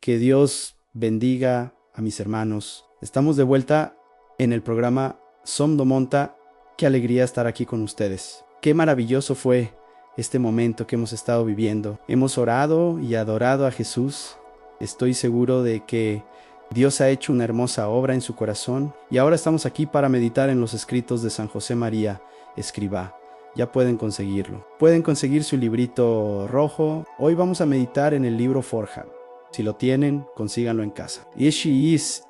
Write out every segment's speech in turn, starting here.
Que Dios bendiga a mis hermanos. Estamos de vuelta en el programa Som do Monta. Qué alegría estar aquí con ustedes. Qué maravilloso fue este momento que hemos estado viviendo. Hemos orado y adorado a Jesús. Estoy seguro de que Dios ha hecho una hermosa obra en su corazón. Y ahora estamos aquí para meditar en los escritos de San José María Escrivá. Ya pueden conseguirlo. Pueden conseguir su librito rojo. Hoy vamos a meditar en el libro Forja. Si lo tienen, consíganlo en casa. Izuki.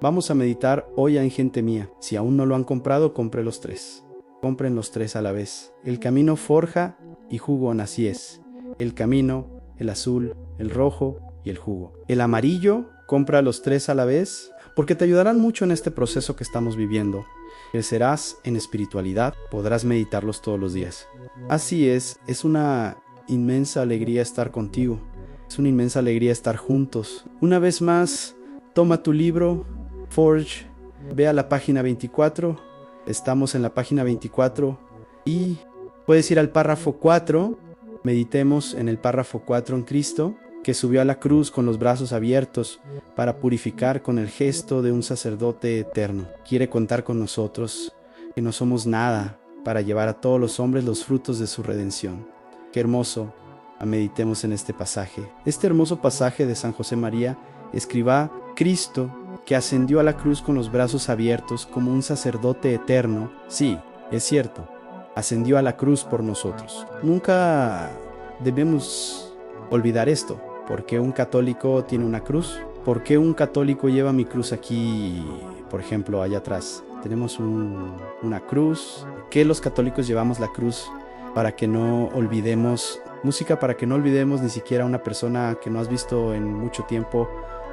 Vamos a meditar hoy en Gente Mía. Si aún no lo han comprado, compre los 3. Compren los 3 a la vez. El camino forja y jugo así es. El camino, el azul, el rojo y el jugo. El amarillo, compra los 3 a la vez, porque te ayudarán mucho en este proceso que estamos viviendo. Crecerás en espiritualidad, podrás meditarlos todos los días. Así es una inmensa alegría estar contigo. Es una inmensa alegría estar juntos. Una vez más, toma tu libro, Forge, ve a la página 24. Estamos en la página 24 y puedes ir al párrafo 4. Meditemos en el párrafo 4 en Cristo, que subió a la cruz con los brazos abiertos para purificar con el gesto de un sacerdote eterno. Quiere contar con nosotros, que no somos nada, para llevar a todos los hombres los frutos de su redención. Qué hermoso. Meditemos en este pasaje. Este hermoso pasaje de San José María Escrivá, Cristo, que ascendió a la cruz con los brazos abiertos como un sacerdote eterno. Sí, es cierto, ascendió a la cruz por nosotros. Nunca debemos olvidar esto. ¿Por qué un católico tiene una cruz? ¿Por qué un católico lleva mi cruz aquí, por ejemplo, allá atrás? Tenemos una cruz. ¿Por qué los católicos llevamos la cruz? Para que no olvidemos música, para que no olvidemos ni siquiera a una persona que no has visto en mucho tiempo,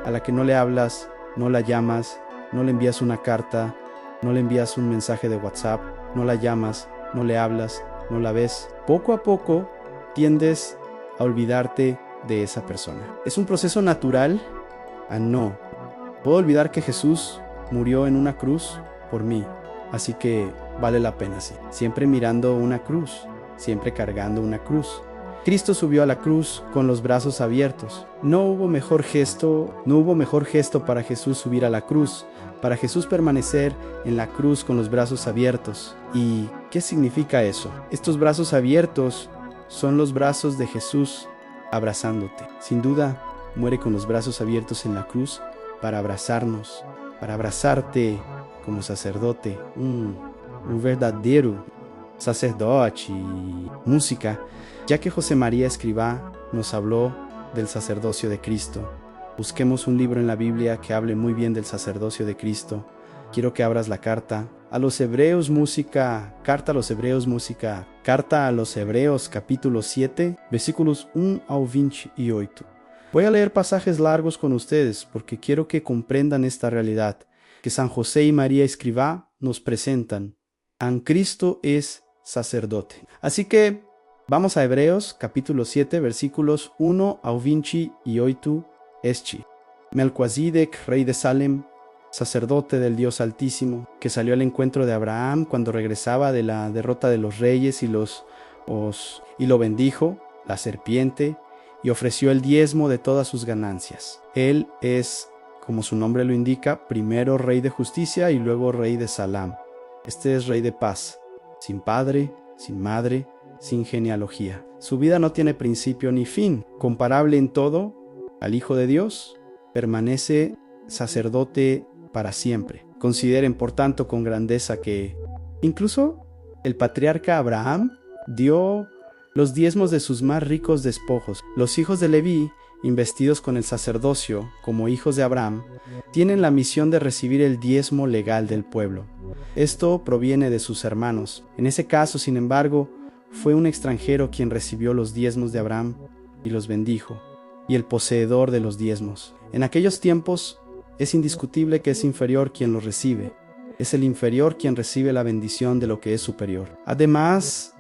a la que no le hablas, no la llamas, no le envías una carta, no le envías un mensaje de WhatsApp, no la llamas, no le hablas, no la ves. Poco a poco tiendes a olvidarte de esa persona. ¿Es un proceso natural? No. Puedo olvidar que Jesús murió en una cruz por mí, así que vale la pena, sí. Siempre mirando una cruz, siempre cargando una cruz. Cristo subió a la cruz con los brazos abiertos. No hubo mejor gesto para Jesús subir a la cruz, para Jesús permanecer en la cruz con los brazos abiertos. ¿Y qué significa eso? Estos brazos abiertos son los brazos de Jesús abrazándote. Sin duda, muere con los brazos abiertos en la cruz para abrazarnos, para abrazarte como sacerdote, un verdadero sacerdote. Música, ya que José María Escrivá nos habló del sacerdocio de Cristo. Busquemos un libro en la Biblia que hable muy bien del sacerdocio de Cristo. Quiero que abras la carta a los Hebreos, carta a los Hebreos capítulo 7, versículos 1 al 28. Voy a leer pasajes largos con ustedes porque quiero que comprendan esta realidad que San José y María Escrivá nos presentan. En Cristo es sacerdote. Así que vamos a Hebreos capítulo 7 versículos 1 al 28. Melquisedec, rey de Salem, sacerdote del Dios Altísimo, que salió al encuentro de Abraham cuando regresaba de la derrota de los reyes y lo bendijo, la serpiente, y ofreció el diezmo de todas sus ganancias. Él es, como su nombre lo indica, primero rey de justicia y luego rey de Salam. Este es rey de paz, sin padre, sin madre, sin genealogía. Su vida no tiene principio ni fin. Comparable en todo al Hijo de Dios, permanece sacerdote para siempre. Consideren, por tanto, con grandeza que incluso el patriarca Abraham dio los diezmos de sus más ricos despojos. Los hijos de Leví, investidos con el sacerdocio como hijos de Abraham, tienen la misión de recibir el diezmo legal del pueblo. Esto proviene de sus hermanos. En ese caso, sin embargo, fue un extranjero quien recibió los diezmos de Abraham y los bendijo, y el poseedor de los diezmos. En aquellos tiempos es indiscutible que es inferior quien los recibe. Es el inferior quien recibe la bendición de lo que es superior. Además,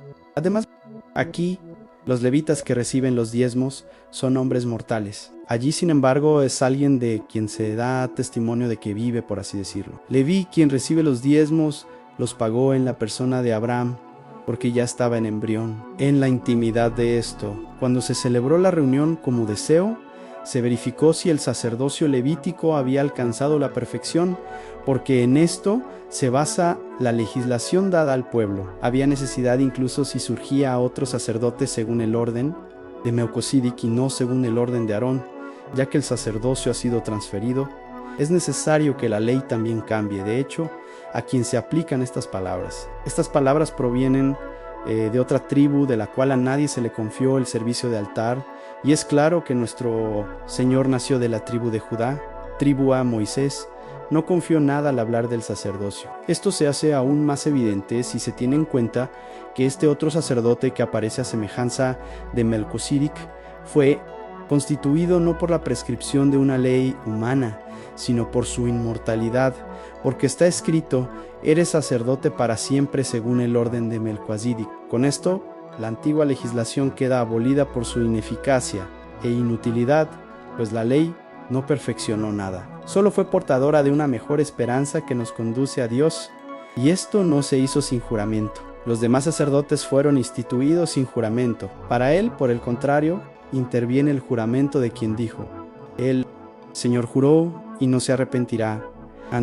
aquí los levitas que reciben los diezmos son hombres mortales. Allí, sin embargo, es alguien de quien se da testimonio de que vive, por así decirlo. Leví, quien recibe los diezmos, los pagó en la persona de Abraham, porque ya estaba en embrión. En la intimidad de esto, cuando se celebró la reunión como deseo, Se verificó si el sacerdocio levítico había alcanzado la perfección, porque en esto se basa la legislación dada al pueblo. Había necesidad incluso si surgía otro sacerdote según el orden de Melquisedec y no según el orden de Aarón, ya que el sacerdocio ha sido transferido. Es necesario que la ley también cambie. De hecho, a quien se aplican estas palabras. Estas palabras provienen de otra tribu de la cual a nadie se le confió el servicio de altar, y es claro que nuestro Señor nació de la tribu de Judá, tribu a Moisés, no confió nada al hablar del sacerdocio. Esto se hace aún más evidente si se tiene en cuenta que este otro sacerdote que aparece a semejanza de Melquisedec fue constituido no por la prescripción de una ley humana, sino por su inmortalidad, porque está escrito: eres sacerdote para siempre según el orden de Melquisedec. Con esto, la antigua legislación queda abolida por su ineficacia e inutilidad, pues la ley no perfeccionó nada. Solo fue portadora de una mejor esperanza que nos conduce a Dios, y esto no se hizo sin juramento. Los demás sacerdotes fueron instituidos sin juramento. Para él, por el contrario, interviene el juramento de quien dijo: el Señor juró y no se arrepentirá,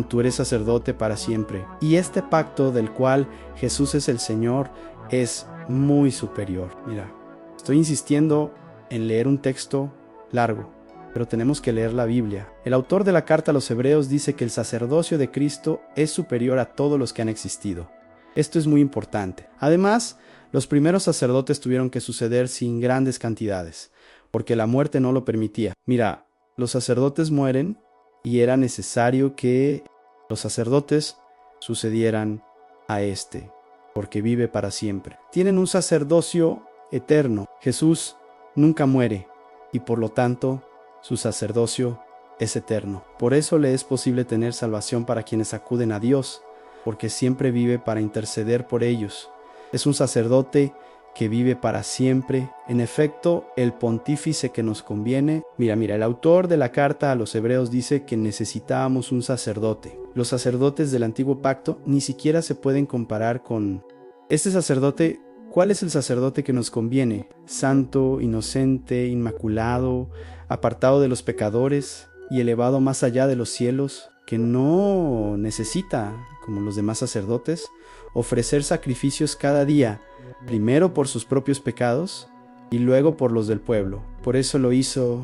tú eres sacerdote para siempre. Y este pacto del cual Jesús es el Señor es muy superior. Mira, estoy insistiendo en leer un texto largo, pero tenemos que leer la Biblia. El autor de la carta a los Hebreos dice que el sacerdocio de Cristo es superior a todos los que han existido. Esto es muy importante. Además, los primeros sacerdotes tuvieron que suceder sin grandes cantidades, porque la muerte no lo permitía. Mira, los sacerdotes mueren y era necesario que los sacerdotes sucedieran a este, porque vive para siempre. Tienen un sacerdocio eterno. Jesús nunca muere y por lo tanto su sacerdocio es eterno. Por eso le es posible tener salvación para quienes acuden a Dios, porque siempre vive para interceder por ellos. Es un sacerdote que vive para siempre. En efecto, el pontífice que nos conviene. Mira, el autor de la carta a los Hebreos dice que necesitábamos un sacerdote. Los sacerdotes del antiguo pacto ni siquiera se pueden comparar con este sacerdote. ¿Cuál es el sacerdote que nos conviene? Santo, inocente, inmaculado, apartado de los pecadores y elevado más allá de los cielos, que no necesita, como los demás sacerdotes, ofrecer sacrificios cada día, primero por sus propios pecados y luego por los del pueblo. Por eso lo hizo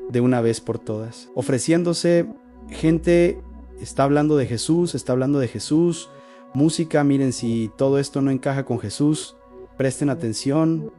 de una vez por todas, ofreciéndose. Gente está hablando de Jesús, música, miren si todo esto no encaja con Jesús, presten atención,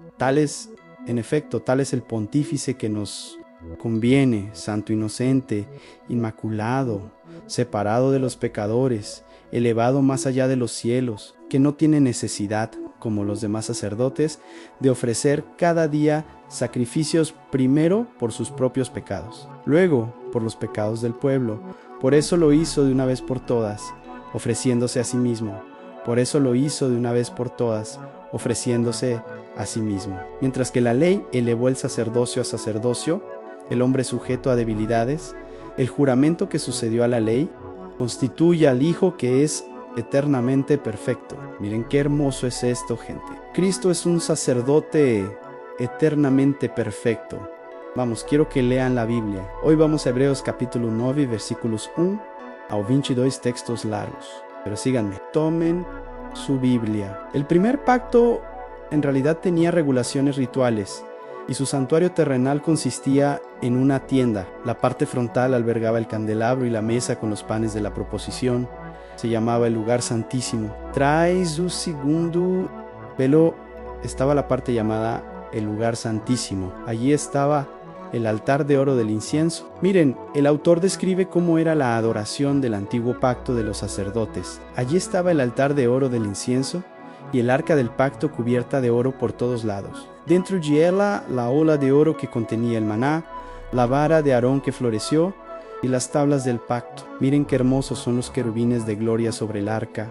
en efecto, tal es el pontífice que nos conviene, santo, inocente, inmaculado, separado de los pecadores, elevado más allá de los cielos, que no tiene necesidad, como los demás sacerdotes, de ofrecer cada día sacrificios, primero por sus propios pecados, luego por los pecados del pueblo. Por eso lo hizo de una vez por todas, ofreciéndose a sí mismo. Por eso lo hizo de una vez por todas, ofreciéndose a sí mismo. Mientras que la ley elevó el sacerdocio a sacerdocio, el hombre sujeto a debilidades, el juramento que sucedió a la ley constituye al Hijo que es eternamente perfecto. Miren qué hermoso es esto, gente. Cristo es un sacerdote eternamente perfecto. Vamos, quiero que lean la Biblia. Hoy vamos a Hebreos capítulo 9, versículos 1 a 22, textos largos. Pero síganme, tomen su Biblia. El primer pacto en realidad tenía regulaciones rituales, y su santuario terrenal consistía en una tienda. La parte frontal albergaba el candelabro y la mesa con los panes de la proposición. Se llamaba el lugar santísimo. Tras el segundo velo estaba la parte llamada el lugar santísimo. Allí estaba el altar de oro del incienso. Miren, el autor describe cómo era la adoración del antiguo pacto de los sacerdotes. Allí estaba el altar de oro del incienso y el arca del pacto cubierta de oro por todos lados. Dentro de ella la ola de oro que contenía el maná, la vara de Aarón que floreció y las tablas del pacto. Miren qué hermosos son los querubines de gloria sobre el arca.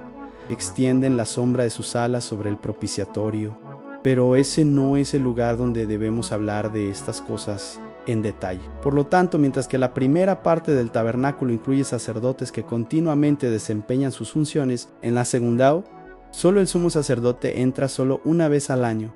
Extienden la sombra de sus alas sobre el propiciatorio. Pero ese no es el lugar donde debemos hablar de estas cosas en detalle. Por lo tanto, mientras que la primera parte del tabernáculo incluye sacerdotes que continuamente desempeñan sus funciones, en la segunda, solo el sumo sacerdote entra solo una vez al año,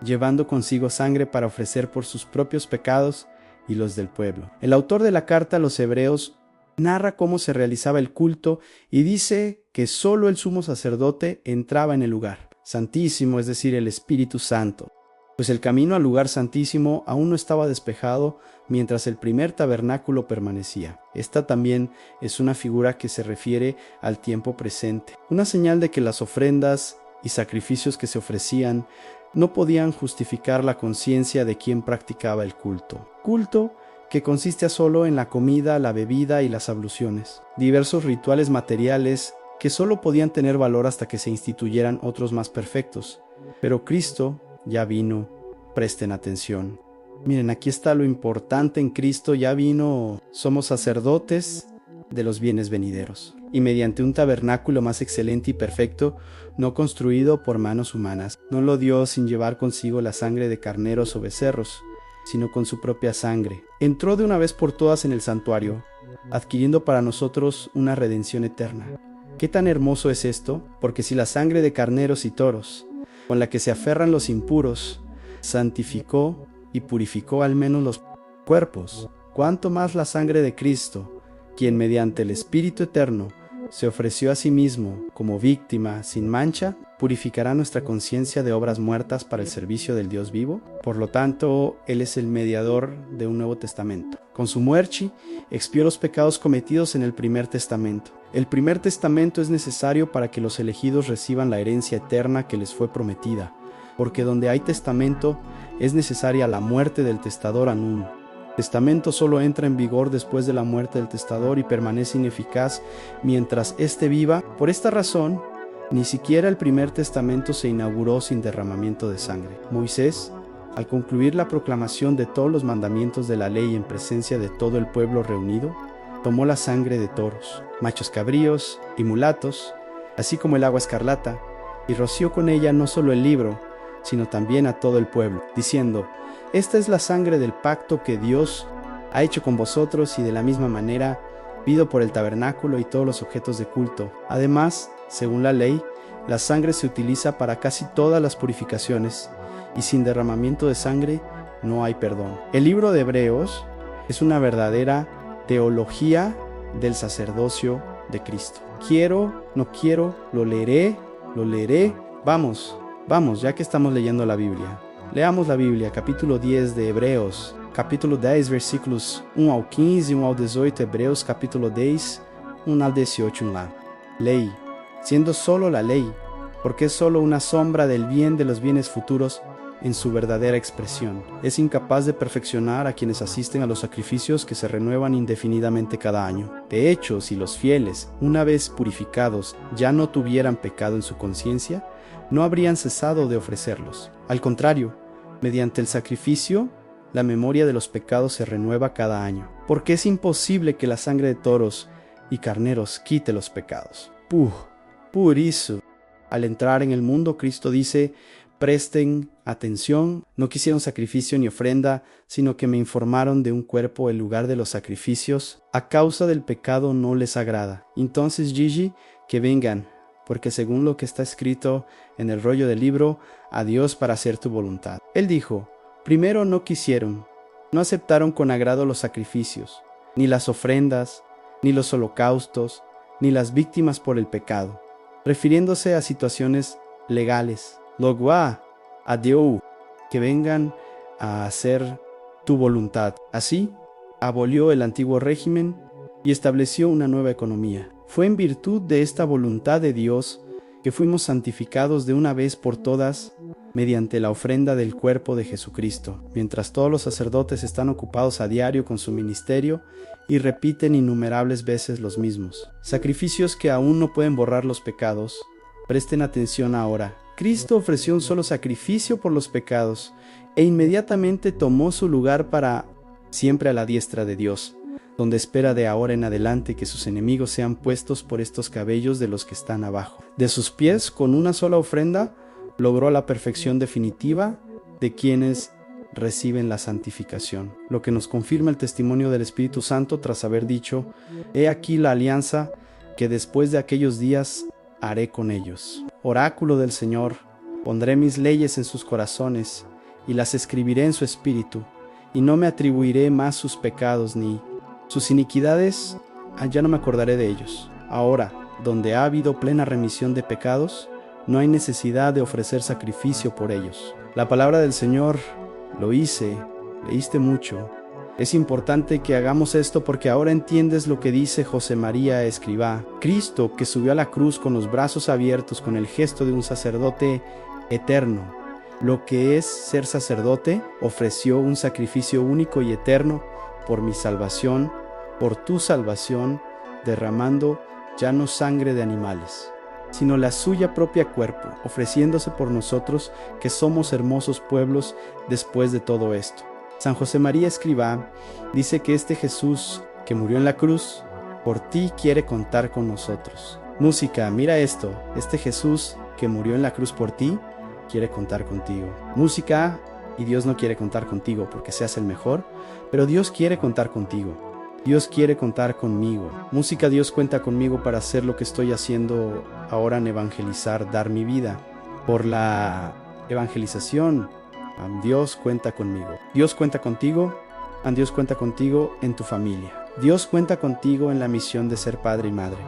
llevando consigo sangre para ofrecer por sus propios pecados y los del pueblo. El autor de la carta a los hebreos narra cómo se realizaba el culto y dice que solo el sumo sacerdote entraba en el lugar santísimo, es decir, el Espíritu Santo, pues el camino al lugar santísimo aún no estaba despejado mientras el primer tabernáculo permanecía. Esta también es una figura que se refiere al tiempo presente, una señal de que las ofrendas y sacrificios que se ofrecían no podían justificar la conciencia de quien practicaba el culto. Culto que consiste solo en la comida, la bebida y las abluciones, diversos rituales materiales que solo podían tener valor hasta que se instituyeran otros más perfectos. Pero Cristo ya vino, presten atención. Miren, aquí está lo importante en Cristo, ya vino, somos sacerdotes de los bienes venideros, y mediante un tabernáculo más excelente y perfecto, no construido por manos humanas. No lo dio sin llevar consigo la sangre de carneros o becerros, sino con su propia sangre. Entró de una vez por todas en el santuario, adquiriendo para nosotros una redención eterna. ¿Qué tan hermoso es esto? Porque si la sangre de carneros y toros, con la que se aferran los impuros, santificó y purificó al menos los cuerpos, ¿cuánto más la sangre de Cristo, quien mediante el Espíritu Eterno se ofreció a sí mismo como víctima sin mancha, purificará nuestra conciencia de obras muertas para el servicio del Dios vivo? Por lo tanto, Él es el mediador de un nuevo testamento. Con su muerte, expió los pecados cometidos en el primer testamento. El primer testamento es necesario para que los elegidos reciban la herencia eterna que les fue prometida, porque donde hay testamento, es necesaria la muerte del testador anuum. El testamento solo entra en vigor después de la muerte del testador y permanece ineficaz mientras éste viva. Por esta razón, ni siquiera el primer testamento se inauguró sin derramamiento de sangre. Moisés, al concluir la proclamación de todos los mandamientos de la ley en presencia de todo el pueblo reunido, tomó la sangre de toros, machos cabríos y mulatos, así como el agua escarlata, y roció con ella no solo el libro, sino también a todo el pueblo, diciendo: esta es la sangre del pacto que Dios ha hecho con vosotros, y de la misma manera pido por el tabernáculo y todos los objetos de culto. Además, según la ley, la sangre se utiliza para casi todas las purificaciones, y sin derramamiento de sangre no hay perdón. El libro de Hebreos es una verdadera teología del sacerdocio de Cristo. Quiero, no quiero, lo leeré. Vamos, ya que estamos leyendo la Biblia. Leamos la Biblia, capítulo 10 de Hebreos, capítulo 10, versículos 1 ao 15, 1 ao 18, Hebreos capítulo 10, 1 al 18 lá. Ley, siendo solo la ley, porque es solo una sombra del bien de los bienes futuros en su verdadera expresión. Es incapaz de perfeccionar a quienes asisten a los sacrificios que se renuevan indefinidamente cada año. De hecho, si los fieles, una vez purificados, ya no tuvieran pecado en su conciencia, no habrían cesado de ofrecerlos. Al contrario, mediante el sacrificio, la memoria de los pecados se renueva cada año, porque es imposible que la sangre de toros y carneros quite los pecados. Por eso, al entrar en el mundo, Cristo dice: presten atención, no quisieron sacrificio ni ofrenda, sino que me informaron de un cuerpo en lugar de los sacrificios. A causa del pecado no les agrada. Entonces, Gigi, que vengan, porque según lo que está escrito en el rollo del libro, a Dios para hacer tu voluntad. Él dijo: primero no quisieron, no aceptaron con agrado los sacrificios, ni las ofrendas, ni los holocaustos, ni las víctimas por el pecado, refiriéndose a situaciones legales. Luego a Dios, que vengan a hacer tu voluntad. Así, abolió el antiguo régimen y estableció una nueva economía. Fue en virtud de esta voluntad de Dios que fuimos santificados de una vez por todas mediante la ofrenda del cuerpo de Jesucristo, mientras todos los sacerdotes están ocupados a diario con su ministerio y repiten innumerables veces los mismos sacrificios que aún no pueden borrar los pecados. Presten atención ahora. Cristo ofreció un solo sacrificio por los pecados e inmediatamente tomó su lugar para siempre a la diestra de Dios, donde espera de ahora en adelante que sus enemigos sean puestos por estos cabellos de los que están abajo. De sus pies, con una sola ofrenda, logró la perfección definitiva de quienes reciben la santificación, lo que nos confirma el testimonio del Espíritu Santo tras haber dicho: he aquí la alianza que después de aquellos días haré con ellos. Oráculo del Señor, pondré mis leyes en sus corazones y las escribiré en su espíritu, y no me atribuiré más sus pecados ni sus iniquidades, ya no me acordaré de ellos. Ahora, donde ha habido plena remisión de pecados, no hay necesidad de ofrecer sacrificio por ellos. La palabra del Señor, lo hice, leíste mucho. Es importante que hagamos esto porque ahora entiendes lo que dice José María Escrivá. Cristo, que subió a la cruz con los brazos abiertos, con el gesto de un sacerdote eterno. Lo que es ser sacerdote, ofreció un sacrificio único y eterno por mi salvación, por tu salvación, derramando ya no sangre de animales, sino la suya propia cuerpo, ofreciéndose por nosotros que somos hermosos pueblos después de todo esto. San José María Escrivá dice que este Jesús que murió en la cruz, por ti quiere contar con nosotros. Música, mira esto, este Jesús que murió en la cruz por ti, quiere contar contigo. Música, y Dios no quiere contar contigo porque seas el mejor, pero Dios quiere contar contigo. Dios quiere contar conmigo. Música, Dios cuenta conmigo para hacer lo que estoy haciendo ahora en evangelizar, dar mi vida. Por la evangelización, Dios cuenta conmigo. Dios cuenta contigo, Dios cuenta contigo en tu familia. Dios cuenta contigo en la misión de ser padre y madre.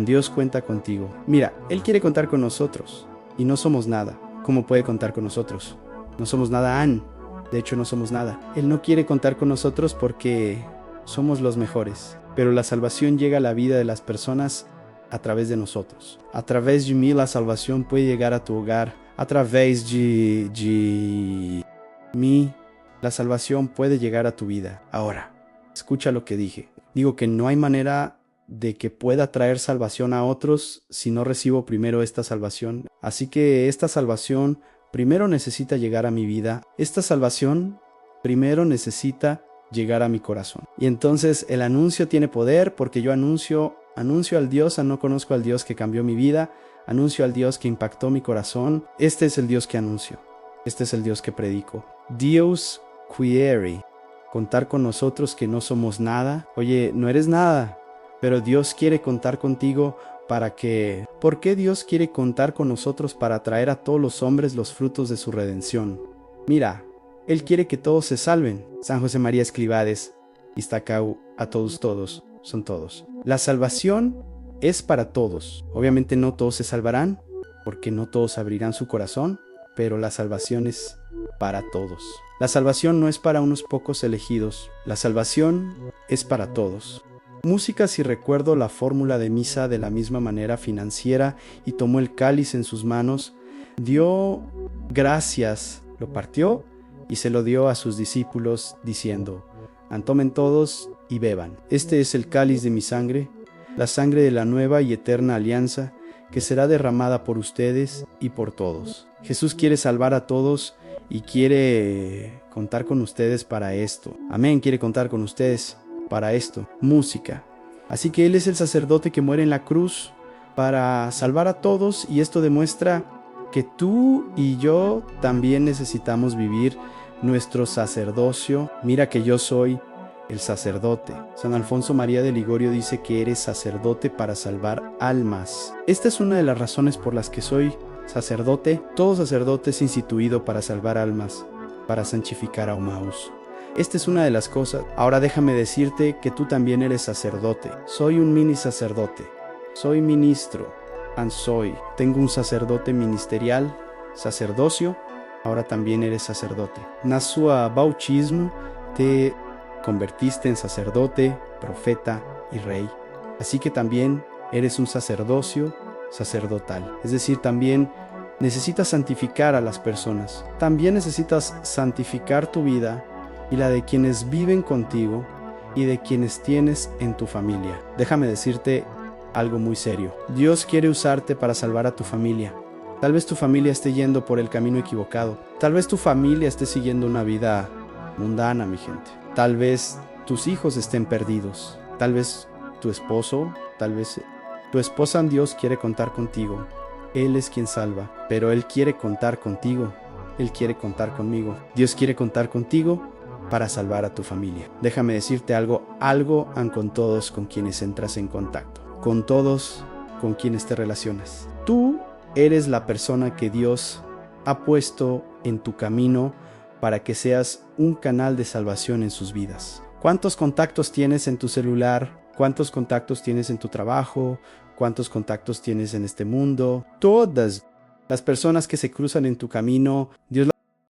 Dios cuenta contigo. Mira, Él quiere contar con nosotros y no somos nada. ¿Cómo puede contar con nosotros? No somos nada, de hecho no somos nada. Él no quiere contar con nosotros porque somos los mejores, pero la salvación llega a la vida de las personas a través de nosotros. A través de mí la salvación puede llegar a tu hogar. A través de mí la salvación puede llegar a tu vida. Ahora, escucha lo que dije. Digo que no hay manera de que pueda traer salvación a otros si no recibo primero esta salvación. Así que esta salvación primero necesita llegar a mi vida. Esta salvación primero necesita llegar a mi corazón. Y entonces el anuncio tiene poder porque yo anuncio al Dios, no conozco al Dios que cambió mi vida, anuncio al Dios que impactó mi corazón. Este es el Dios que anuncio, este es el Dios que predico. Dios quiere contar con nosotros que no somos nada. Oye, no eres nada, pero Dios quiere contar contigo para que... ¿Por qué Dios quiere contar con nosotros para traer a todos los hombres los frutos de su redención? Mira, Él quiere que todos se salven. San José María Escrivades, Iztacau, a todos, son todos. La salvación es para todos. Obviamente no todos se salvarán, porque no todos abrirán su corazón, pero la salvación es para todos. La salvación no es para unos pocos elegidos, la salvación es para todos. Música, si recuerdo la fórmula de misa de la misma manera financiera y tomó el cáliz en sus manos, dio gracias, lo partió y se lo dio a sus discípulos diciendo: tomen todos y beban. Este es el cáliz de mi sangre, la sangre de la nueva y eterna alianza que será derramada por ustedes y por todos. Jesús quiere salvar a todos y quiere contar con ustedes para esto. Amén, quiere contar con ustedes para esto. Música. Así que Él es el sacerdote que muere en la cruz para salvar a todos, y esto demuestra que tú y yo también necesitamos vivir nuestro sacerdocio. Mira que yo soy el sacerdote. San Alfonso María de Ligorio dice que eres sacerdote para salvar almas. Esta es una de las razones por las que soy sacerdote. Todo sacerdote es instituido para salvar almas, para santificar a humanos. Esta es una de las cosas. Ahora déjame decirte que tú también eres sacerdote. Soy un mini sacerdote. Soy ministro. Tengo un sacerdote ministerial, sacerdocio. Ahora también eres sacerdote. Na sua bautismo te convertiste en sacerdote, profeta y rey. Así que también eres un sacerdocio sacerdotal. Es decir, también necesitas santificar a las personas. También necesitas santificar tu vida y la de quienes viven contigo y de quienes tienes en tu familia. Déjame decirte algo muy serio. Dios quiere usarte para salvar a tu familia. Tal vez tu familia esté yendo por el camino equivocado. Tal vez tu familia esté siguiendo una vida mundana, mi gente. Tal vez tus hijos estén perdidos. Tal vez tu esposo, tal vez tu esposa. Dios quiere contar contigo. Él es quien salva, pero Él quiere contar contigo. Él quiere contar conmigo. Dios quiere contar contigo para salvar a tu familia. Déjame decirte algo con todos con quienes entras en contacto. Con todos con quienes te relacionas. Tú eres la persona que Dios ha puesto en tu camino para que seas un canal de salvación en sus vidas. ¿Cuántos contactos tienes en tu celular? ¿Cuántos contactos tienes en tu trabajo? ¿Cuántos contactos tienes en este mundo? Todas las personas que se cruzan en tu camino, Dios